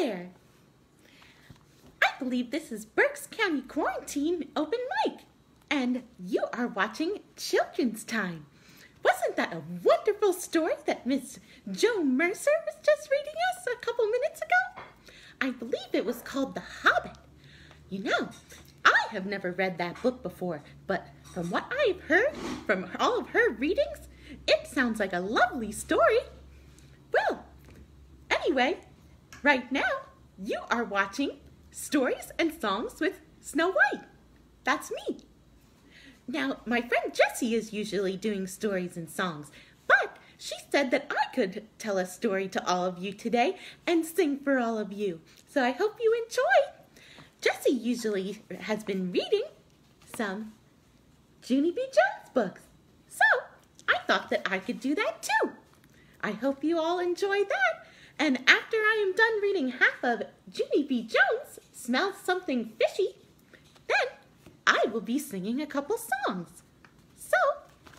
there! I believe this is Berks County Quarantine Open Mic, and you are watching Children's Time. Wasn't that a wonderful story that Miss Jo Mercer was just reading us a couple minutes ago? I believe it was called The Hobbit. You know, I have never read that book before, but from what I've heard from all of her readings, it sounds like a lovely story. Well, anyway, right now you are watching Stories and Songs with Snow White. That's me. Now, my friend Jessie is usually doing stories and songs, but she said that I could tell a story to all of you today and sing for all of you. So I hope you enjoy. Jessie usually has been reading some Junie B. Jones books, so I thought that I could do that too. I hope you all enjoyed that, and after I am done reading half of Junie B. Jones Smells Something Fishy, then I will be singing a couple songs. So,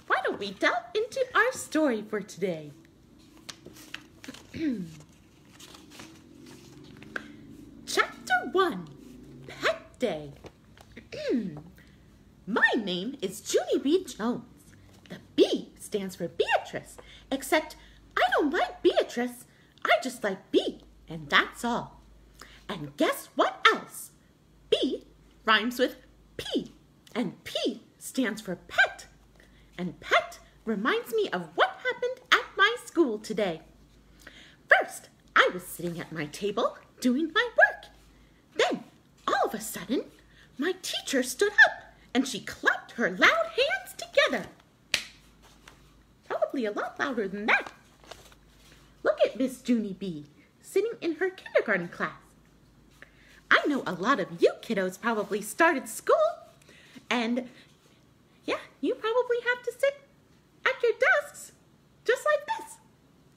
why don't we delve into our story for today? Chapter 1, Pet Day. My name is Junie B. Jones. The B stands for Beatrice, except I don't like Beatrice. I just like B, and that's all. And guess what else? B rhymes with P, and P stands for pet. And pet reminds me of what happened at my school today. First, I was sitting at my table doing my work. Then, all of a sudden, my teacher stood up and she clapped her loud hands together. Probably a lot louder than that. Look at Miss Junie B. sitting in her kindergarten class. I know a lot of you kiddos probably started school, and yeah, you probably have to sit at your desks just like this,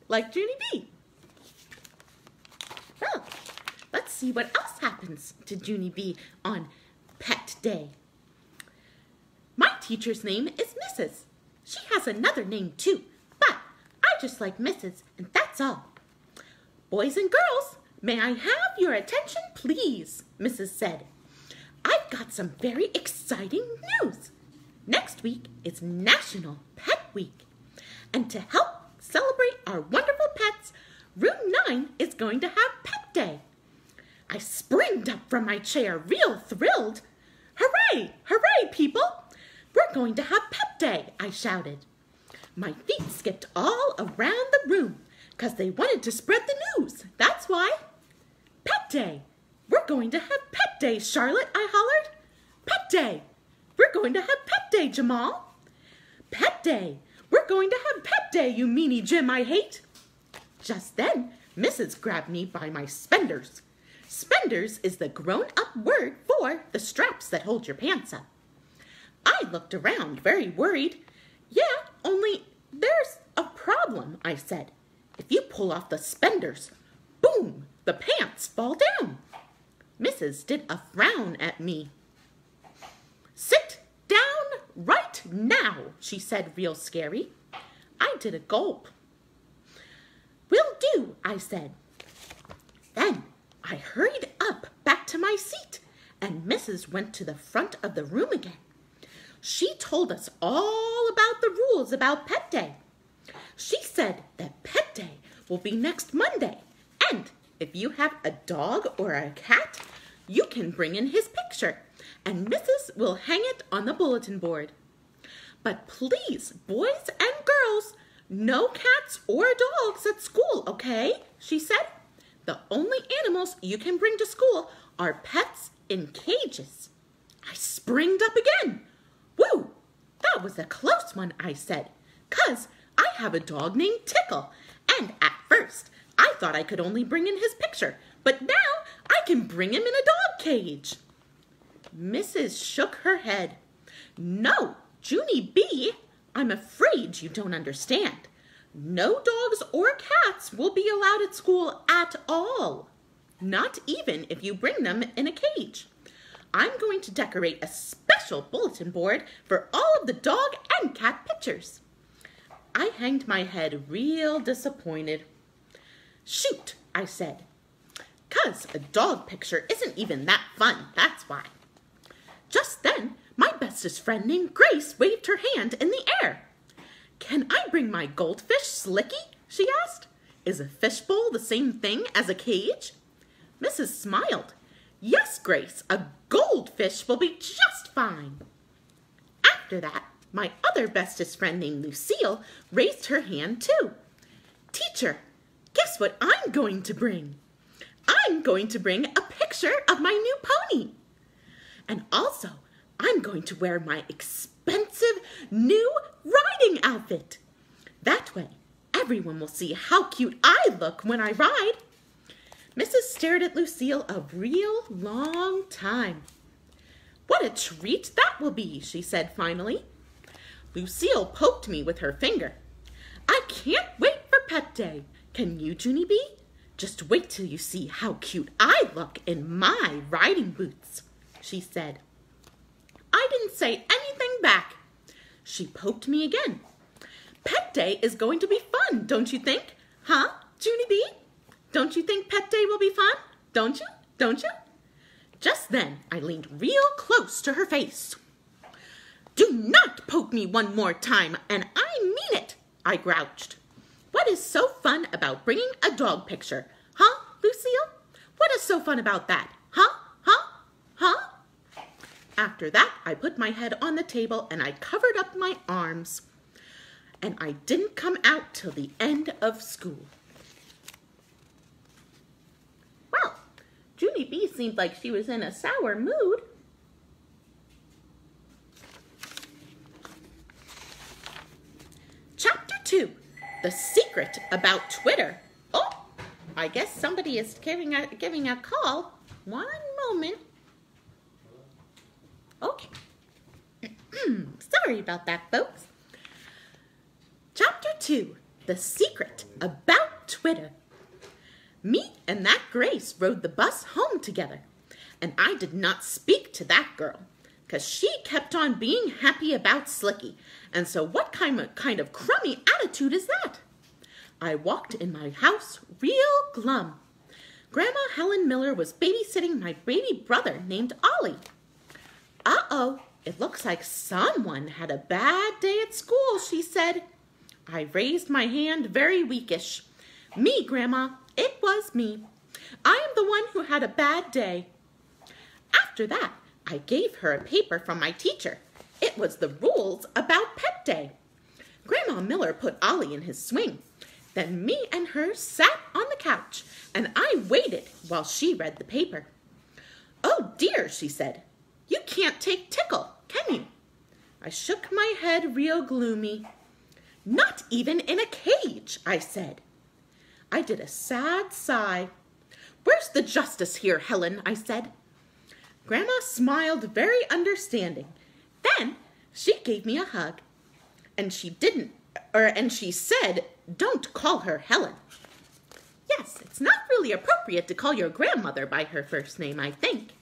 like Junie B. Well, let's see what else happens to Junie B on Pet Day. My teacher's name is Mrs. She has another name too, but I just like Mrs., and that's all. Boys and girls, may I have your attention, please, Mrs. said. I've got some very exciting news. Next week is National Pet Week, and to help celebrate our wonderful pets, Room 9 is going to have Pet Day. I springed up from my chair real thrilled. Hooray, hooray, people! We're going to have Pet Day, I shouted. My feet skipped all around the room because they wanted to spread the news. That's why. Pet Day. We're going to have Pet Day, Charlotte, I hollered. Pet Day. We're going to have Pet Day, Jamal. Pet Day. We're going to have Pet Day, you meanie Jim I hate. Just then, Mrs. grabbed me by my spenders. Spenders is the grown-up word for the straps that hold your pants up. I looked around, very worried. Yeah, only there's a problem, I said. If you pull off the spenders, boom, the pants fall down. Mrs. did a frown at me. Sit down right now, she said real scary. I did a gulp. Will do, I said. Then I hurried up back to my seat, and Mrs. went to the front of the room again. She told us all about the rules about Pet Day. She said that Pet Day will be next Monday, and if you have a dog or a cat, you can bring in his picture, and Mrs. will hang it on the bulletin board. But please, boys and girls, no cats or dogs at school, okay? She said. The only animals you can bring to school are pets in cages. I springed up again. Woo! That was a close one, I said, 'cause I have a dog named Tickle, and at first I thought I could only bring in his picture, but now I can bring him in a dog cage. Mrs. shook her head. No, Junie B., I'm afraid you don't understand. No dogs or cats will be allowed at school at all, not even if you bring them in a cage. I'm going to decorate a special bulletin board for all of the dog and cat pictures. I hanged my head real disappointed. Shoot, I said. 'Cause a dog picture isn't even that fun, that's why. Just then, my bestest friend named Grace waved her hand in the air. "Can I bring my goldfish, Slicky?" she asked. "Is a fishbowl the same thing as a cage?" Mrs. smiled. "Yes, Grace, a goldfish will be just fine." After that, my other bestest friend named Lucille raised her hand too. "Teacher, guess what I'm going to bring? I'm going to bring a picture of my new pony. And also, I'm going to wear my expensive new riding outfit. That way, everyone will see how cute I look when I ride." Mrs. stared at Lucille a real long time. "What a treat that will be," she said finally. Lucille poked me with her finger. "I can't wait for Pet Day. Can you, Junie B? Just wait till you see how cute I look in my riding boots," she said. I didn't say anything back. She poked me again. "Pet Day is going to be fun, don't you think? Huh, Junie B? Don't you think Pet Day will be fun? Don't you? Don't you?" Just then, I leaned real close to her face. "Do not poke me one more time, and I mean it," I grouched. "What is so fun about bringing a dog picture? Huh, Lucille? What is so fun about that? Huh? Huh? Huh?" After that, I put my head on the table and I covered up my arms. And I didn't come out till the end of school. Well, Junie B seemed like she was in a sour mood. Chapter 2, The Secret About Twitter. Oh, I guess somebody is giving a call. One moment. Okay. Sorry about that, folks. Chapter 2, The Secret About Twitter. Me and that Grace rode the bus home together, and I did not speak to that girl, 'cause she kept on being happy about Slicky, and so what kind of crummy attitude is that? I walked in my house real glum. Grandma Helen Miller was babysitting my baby brother named Ollie. "Uh-oh, it looks like someone had a bad day at school," she said. I raised my hand very weakish. "Me, Grandma, it was me. I am the one who had a bad day." After that, I gave her a paper from my teacher. It was the rules about Pet Day. Grandma Miller put Ollie in his swing. Then me and her sat on the couch, and I waited while she read the paper. "Oh dear," she said. "You can't take tickle, can you?" I shook my head real gloomy. "Not even in a cage," I said. I did a sad sigh. "Where's the justice here, Helen?" I said. Grandma smiled very understanding. Then she gave me a hug. And she said, "Don't call her Helen." Yes, it's not really appropriate to call your grandmother by her first name, I think.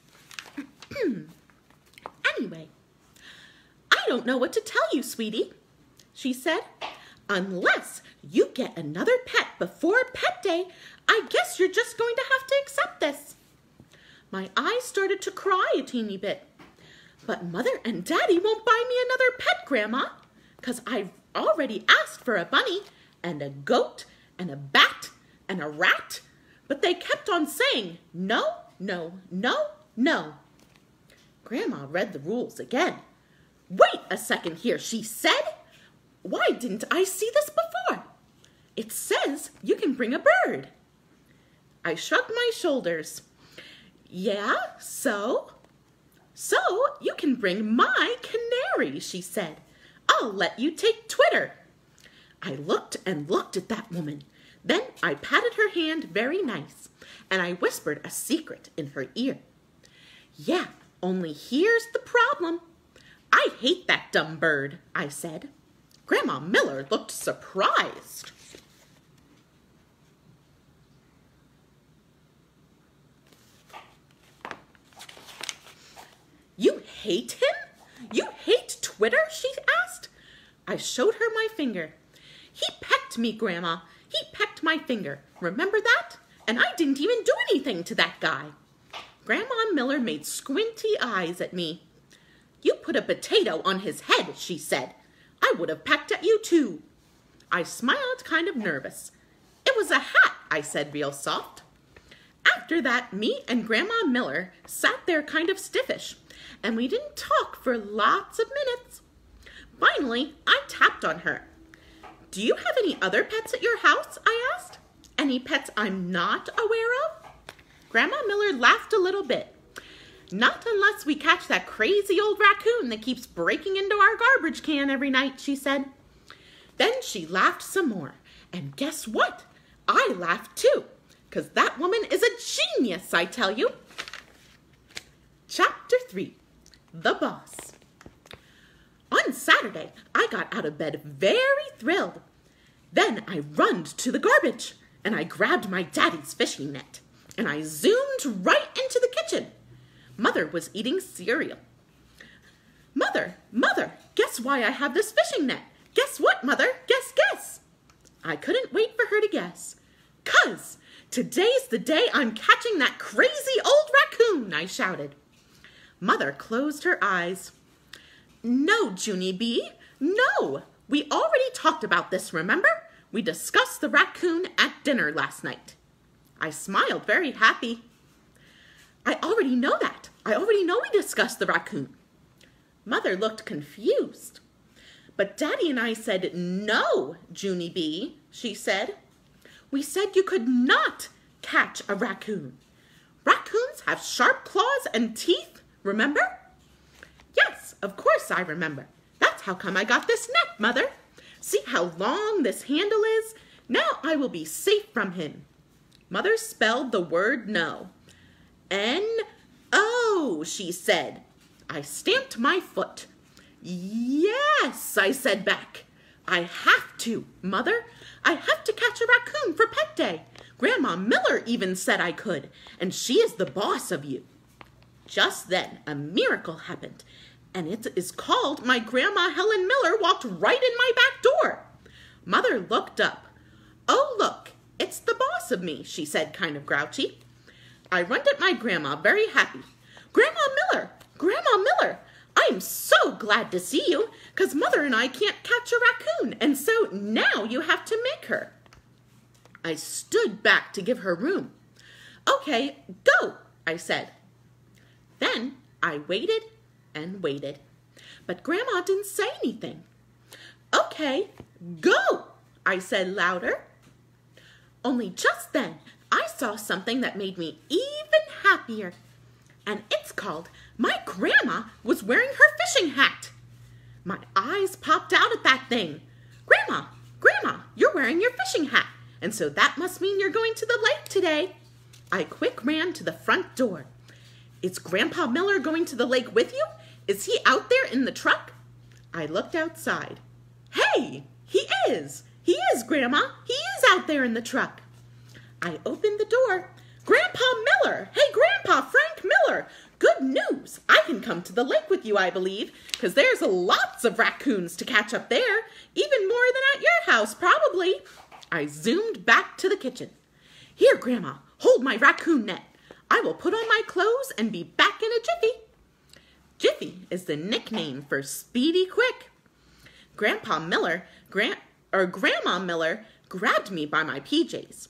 Anyway, "I don't know what to tell you, sweetie," she said. "Unless you get another pet before Pet Day, I guess you're just going to have to accept this." My eyes started to cry a teeny bit. "But Mother and Daddy won't buy me another pet, Grandma, 'cause I've already asked for a bunny and a goat and a bat and a rat, but they kept on saying, 'No, no, no, no.'" Grandma read the rules again. "Wait a second here," she said. "Why didn't I see this before? It says you can bring a bird." I shrugged my shoulders. "Yeah, so?" "So you can bring my canary," she said. "I'll let you take Twitter." I looked and looked at that woman. Then I patted her hand very nice, and I whispered a secret in her ear. "Yeah, only here's the problem. I hate that dumb bird," I said. Grandma Miller looked surprised. "You hate him? You hate Twitter?" she asked. I showed her my finger. "He pecked me, Grandma. He pecked my finger. Remember that? and I didn't even do anything to that guy. Grandma Miller made squinty eyes at me. You put a potato on his head, she said. I would have pecked at you too. I smiled, kind of nervous. It was a hat, I said real soft. After that, me and Grandma Miller sat there kind of stiffish, and we didn't talk for lots of minutes. Finally, I tapped on her. Do you have any other pets at your house? I asked. Any pets I'm not aware of? Grandma Miller laughed a little bit. Not unless we catch that crazy old raccoon that keeps breaking into our garbage can every night, she said. Then she laughed some more. And guess what? I laughed too, because that woman is a genius, I tell you. Chapter 3, The Boss. On Saturday, I got out of bed very thrilled. Then I runned to the garbage, and I grabbed my daddy's fishing net, and I zoomed right into the kitchen. Mother was eating cereal. Mother, guess why I have this fishing net? Guess what, Mother? Guess. I couldn't wait for her to guess. 'Cause today's the day I'm catching that crazy old raccoon, I shouted. Mother closed her eyes. No, Junie B, no. We already talked about this, remember? We discussed the raccoon at dinner last night. I smiled, very happy. I already know that. I already know we discussed the raccoon. Mother looked confused. But Daddy and I said, no, Junie B, she said. We said you could not catch a raccoon. Raccoons have sharp claws and teeth, remember? Yes, of course I remember. That's how come I got this net, Mother. See how long this handle is? Now I will be safe from him. Mother spelled the word no. N-O, she said. I stamped my foot. Yes, I said back. I have to, Mother. I have to catch a raccoon for Pet Day. Grandma Miller even said I could, and she is the boss of you. Just then, a miracle happened, and it is called my Grandma Helen Miller walked right in my back door. Mother looked up. Oh, look, it's the boss of me, she said, kind of grouchy. I runned at my grandma, very happy. Grandma Miller, I am so glad to see you, 'cause Mother and I can't catch a raccoon, and so now you have to make her. I stood back to give her room. Okay, go, I said. Then I waited and waited, but Grandma didn't say anything. Okay, go, I said louder. Only just then I saw something that made me even happier, and it's called my grandma was wearing her fishing hat. My eyes popped out at that thing. Grandma, you're wearing your fishing hat, and so that must mean you're going to the lake today. I quick ran to the front door. Is Grandpa Miller going to the lake with you? Is he out there in the truck? I looked outside. Hey, he is, Grandma. He is out there in the truck. I opened the door. Grandpa Miller! Hey, Grandpa, Frank Miller! Good news! I can come to the lake with you, I believe, because there's lots of raccoons to catch up there, even more than at your house, probably. I zoomed back to the kitchen. Here, Grandma, hold my raccoon net. I will put on my clothes and be back in a jiffy. Jiffy is the nickname for speedy quick. Grandma Miller grabbed me by my PJs.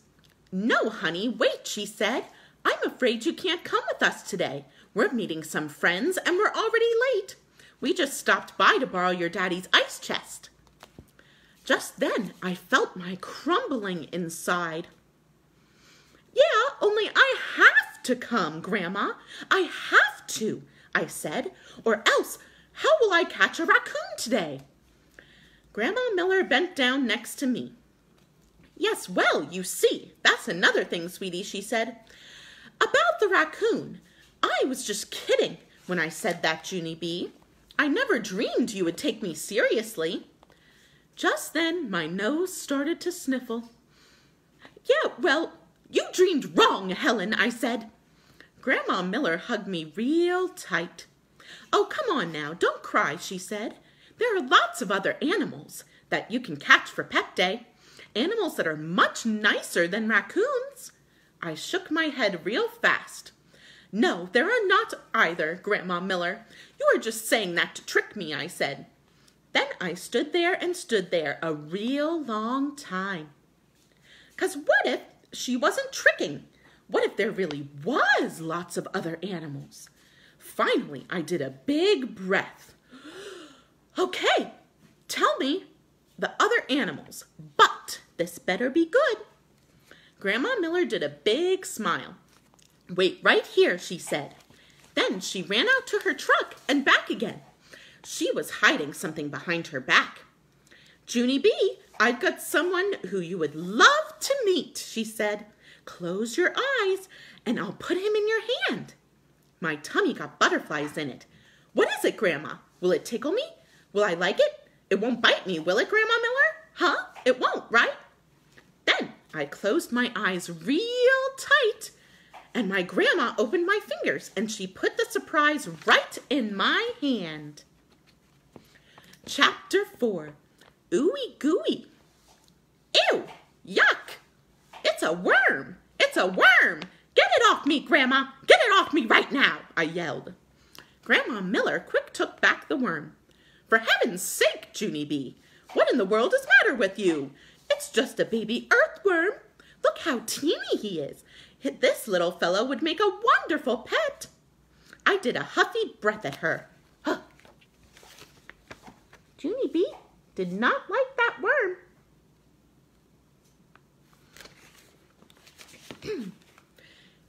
No, honey, wait, she said. I'm afraid you can't come with us today. We're meeting some friends and we're already late. We just stopped by to borrow your daddy's ice chest. Just then, I felt my crumbling inside. Yeah, only I have to come, Grandma. I have to, I said, or else how will I catch a raccoon today? Grandma Miller bent down next to me. Yes, well, you see, that's another thing, sweetie, she said. About the raccoon, I was just kidding when I said that, Junie B. I never dreamed you would take me seriously. Just then, my nose started to sniffle. Yeah, well, you dreamed wrong, Helen, I said. Grandma Miller hugged me real tight. Oh, come on now, don't cry, she said. There are lots of other animals that you can catch for Pet Day. Animals that are much nicer than raccoons. I shook my head real fast. No, there are not either, Grandma Miller. You are just saying that to trick me, I said. Then I stood there a real long time. 'Cause what if she wasn't tricking? What if there really was lots of other animals? Finally, I did a big breath. Okay, tell me the other animals, but this better be good. Grandma Miller did a big smile. Wait right here, she said. Then she ran out to her truck and back again. She was hiding something behind her back. Junie B, I've got someone who you would love to meet, she said. Close your eyes and I'll put him in your hand. My tummy got butterflies in it. What is it, Grandma? Will it tickle me? Will I like it? It won't bite me, will it, Grandma Miller? Huh? It won't, right? Then I closed my eyes real tight, and my grandma opened my fingers, and she put the surprise right in my hand. Chapter 4, Ooey Gooey. Ew! Yuck! It's a worm! It's a worm! Get it off me, Grandma! Get it off me right now! I yelled. Grandma Miller quick took back the worm. For heaven's sake, Junie B, what in the world is the matter with you? It's just a baby earthworm. Look how teeny he is. This little fellow would make a wonderful pet. I did a huffy breath at her. Huh. Junie B did not like that worm.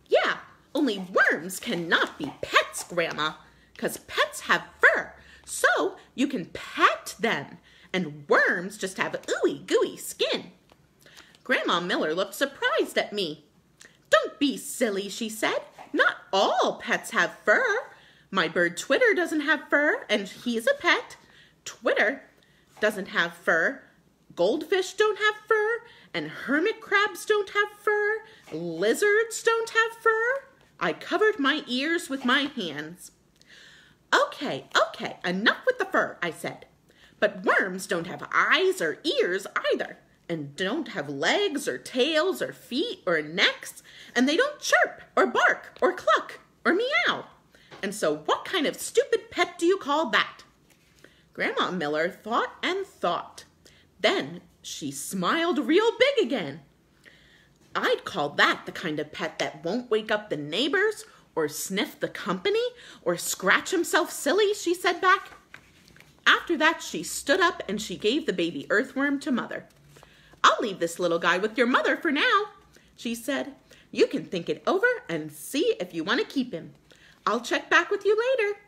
Yeah, only worms cannot be pets, Grandma, 'cause pets have fur, so you can pet them, and worms just have ooey gooey skin. Grandma Miller looked surprised at me. Don't be silly, she said. Not all pets have fur. My bird Twitter doesn't have fur, and he's a pet. Twitter doesn't have fur. Goldfish don't have fur, and hermit crabs don't have fur. Lizards don't have fur. I covered my ears with my hands. Okay, enough with the fur, I said. But worms don't have eyes or ears either, and don't have legs or tails or feet or necks, and they don't chirp or bark or cluck or meow. And so what kind of stupid pet do you call that? Grandma Miller thought and thought. Then she smiled real big again. I'd call that the kind of pet that won't wake up the neighbors or sniff the company or scratch himself silly, she said back. After that, she stood up and she gave the baby earthworm to Mother. I'll leave this little guy with your mother for now, she said. You can think it over and see if you want to keep him. I'll check back with you later.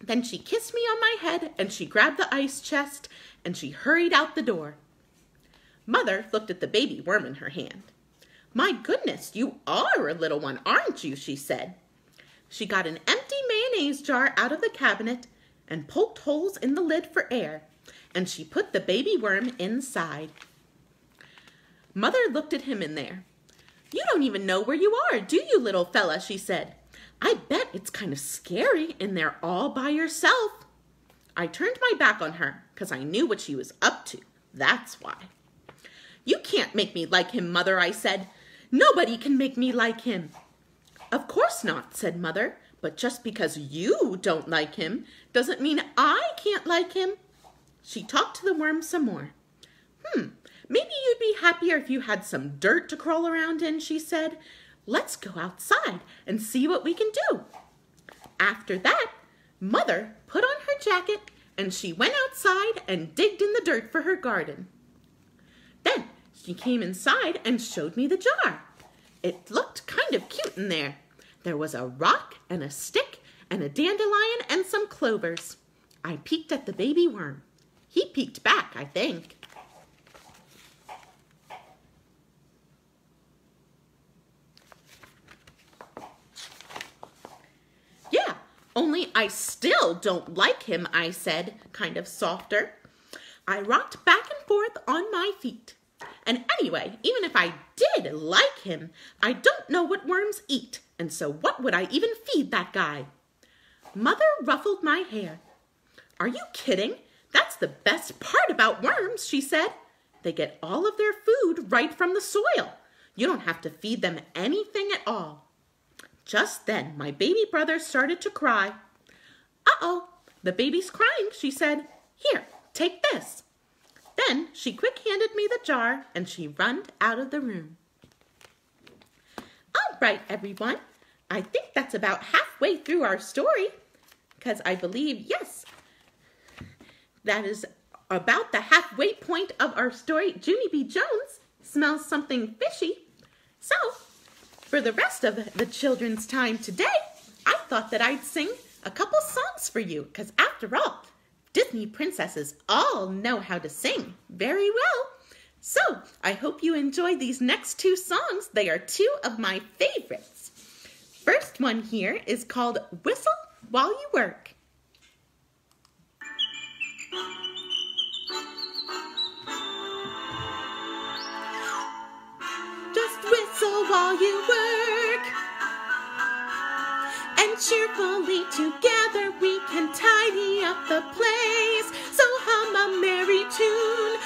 Then she kissed me on my head and she grabbed the ice chest and she hurried out the door. Mother looked at the baby worm in her hand. My goodness, you are a little one, aren't you? She said. She got an empty mayonnaise jar out of the cabinet and poked holes in the lid for air, and she put the baby worm inside. Mother looked at him in there. You don't even know where you are, do you, little fella? She said. I bet it's kind of scary in there all by yourself. I turned my back on her because I knew what she was up to. That's why. You can't make me like him, Mother, I said. Nobody can make me like him. Of course not, said Mother, but just because you don't like him doesn't mean I can't like him. She talked to the worm some more. Maybe you'd be happier if you had some dirt to crawl around in, she said. Let's go outside and see what we can do. After that, Mother put on her jacket and she went outside and digged in the dirt for her garden. Then she came inside and showed me the jar. It looked kind of cute in there. There was a rock and a stick and a dandelion and some clovers. I peeked at the baby worm. He peeked back, I think. Yeah, only I still don't like him, I said, kind of softer. I rocked back and forth on my feet. And anyway, even if I did like him, I don't know what worms eat, and so what would I even feed that guy? Mother ruffled my hair. Are you kidding? That's the best part about worms, she said. They get all of their food right from the soil. You don't have to feed them anything at all." Just then, my baby brother started to cry. "Uh-oh, the baby's crying," she said. "Here, take this." Then she quick-handed me the jar and she runned out of the room. All right, everyone. I think that's about halfway through our story, because I believe, yes, that is about the halfway point of our story. Junie B. Jones smells something fishy. So, for the rest of the children's time today, I thought that I'd sing a couple songs for you, because after all, Disney princesses all know how to sing very well. So, I hope you enjoy these next two songs. They are two of my favorites. First one here is called Whistle While You Work. Just whistle while you work, and cheerfully together we can tidy up the place. So hum a merry tune.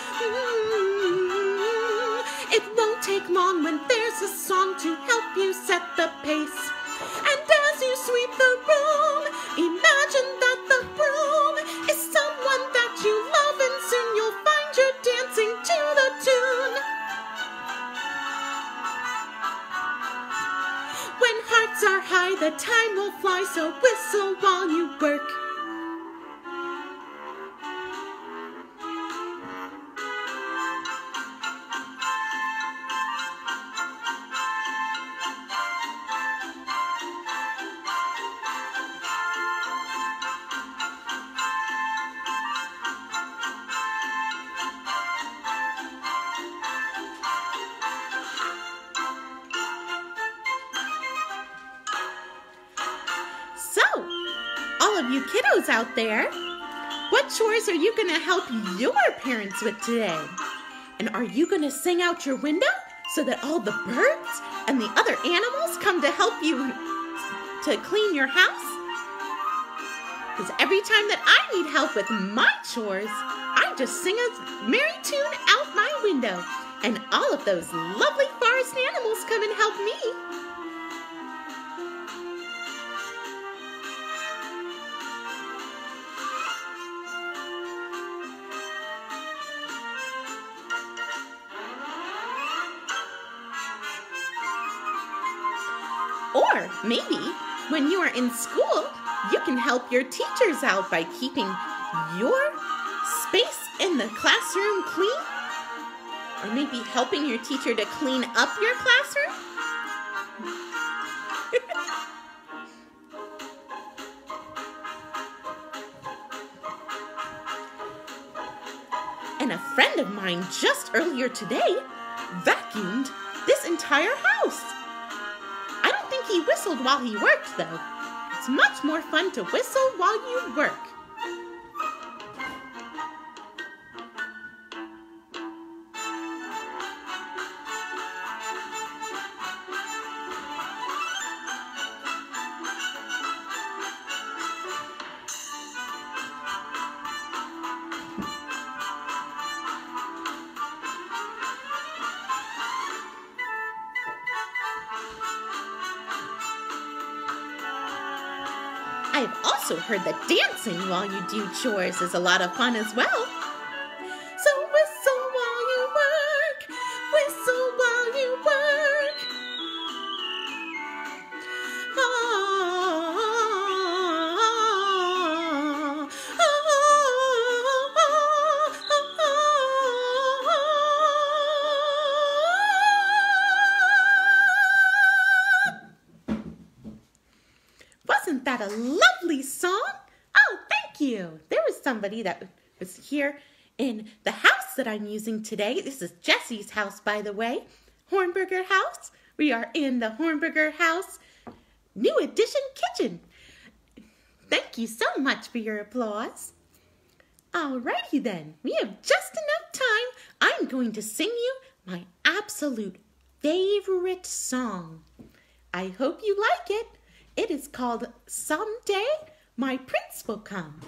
It won't take long when there's a song to help you set the pace. And as you sweep the room, imagine that the broom is someone that you love, and soon you'll find you're dancing to the tune. When hearts are high, the time will fly, so whistle while you work. All of you kiddos out there, what chores are you going to help your parents with today? And are you going to sing out your window so that all the birds and the other animals come to help you to clean your house? Because every time that I need help with my chores, I just sing a merry tune out my window, and all of those lovely forest animals come and help me. Or maybe when you are in school, you can help your teachers out by keeping your space in the classroom clean. Or maybe helping your teacher to clean up your classroom. And a friend of mine just earlier today vacuumed this entire house. He whistled while he worked, though. It's much more fun to whistle while you work. I've also heard that dancing while you do chores is a lot of fun as well. So whistle while you work, whistle while you work. Wasn't that a lovely song? Oh, thank you. There was somebody that was here in the house that I'm using today. This is Jesse's house, by the way. Hornberger house. We are in the Hornberger house new edition kitchen. Thank you so much for your applause. Alrighty then. We have just enough time. I'm going to sing you my absolute favorite song. I hope you like it. It is called Someday My Prince Will Come.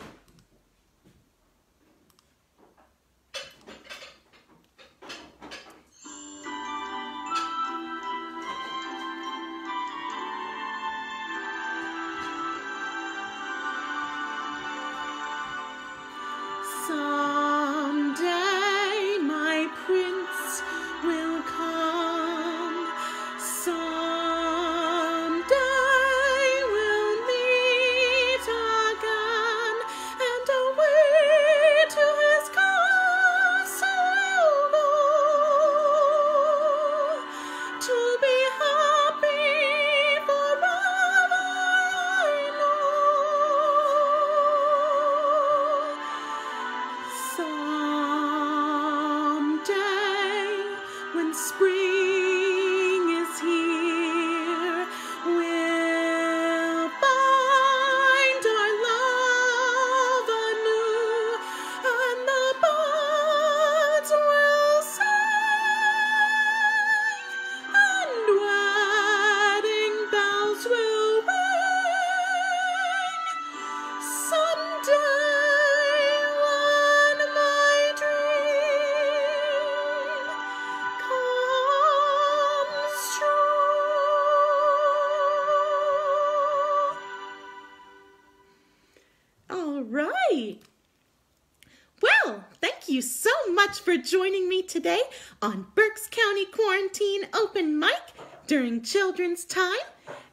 much for joining me today on Berks County Quarantine Open Mic during Children's Time.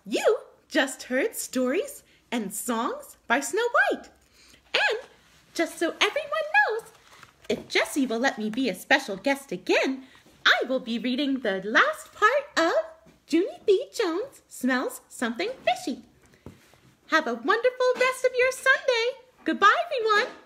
You just heard stories and songs by Snow White. And just so everyone knows, if Jessie will let me be a special guest again, I will be reading the last part of Junie B. Jones Smells Something Fishy. Have a wonderful rest of your Sunday. Goodbye, everyone.